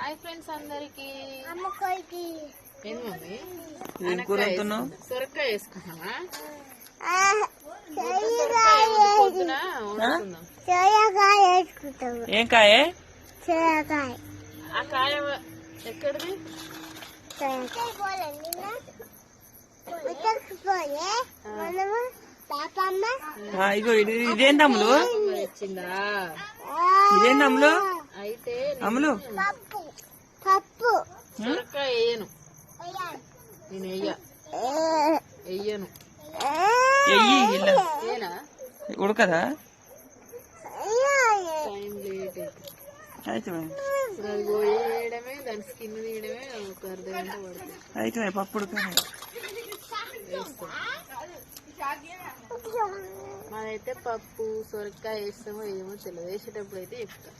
Hi friends అందరికి. ఏం mummy సొరకాయ వేసుకుంటున్నావా? పొద్దున ఏం కాయ? ఆ కాయ ఎక్కడిది? ఇగో ఇదేంటి అమ్ములు? వచ్చిందా? ఇదేంటి అమ్ములు? అయితే అమ్ములు సొరకాయ వేయను, నేను వెయ్యను. ఉడకదా? టైం లేట్ అయితే అది వేయడమే, దాని స్కిన్ తీయడమే ఒక అర్ధగంట పడుతుంది. అయితే పప్పు ఉడకదా? మాదైతే పప్పు సొరకాయ వేస్తామో ఏమో తెలియదు, వేసేటప్పుడు అయితే చెప్తాం.